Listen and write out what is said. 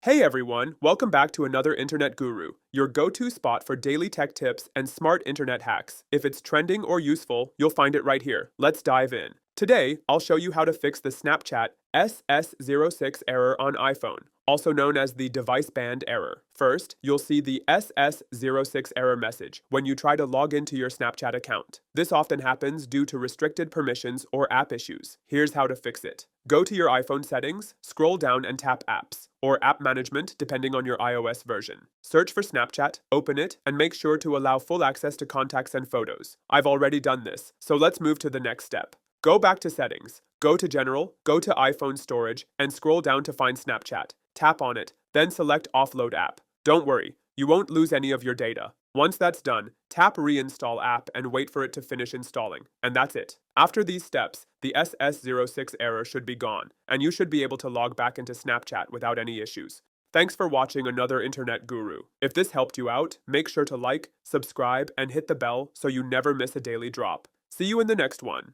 Hey everyone, welcome back to another Internet Guru, your go-to spot for daily tech tips and smart internet hacks. If it's trending or useful, you'll find it right here. Let's dive in. Today, I'll show you how to fix the Snapchat SS06 error on iPhone, also known as the device banned error. First, you'll see the SS06 error message when you try to log into your Snapchat account. This often happens due to restricted permissions or app issues. Here's how to fix it. Go to your iPhone settings, scroll down and tap Apps, or App Management depending on your iOS version. Search for Snapchat, open it, and make sure to allow full access to contacts and photos. I've already done this, so let's move to the next step. Go back to Settings, go to General, go to iPhone Storage, and scroll down to find Snapchat. Tap on it, then select Offload App. Don't worry, you won't lose any of your data. Once that's done, tap Reinstall App and wait for it to finish installing. And that's it. After these steps, the SS06 error should be gone, and you should be able to log back into Snapchat without any issues. Thanks for watching another Internet Guru. If this helped you out, make sure to like, subscribe, and hit the bell so you never miss a daily drop. See you in the next one.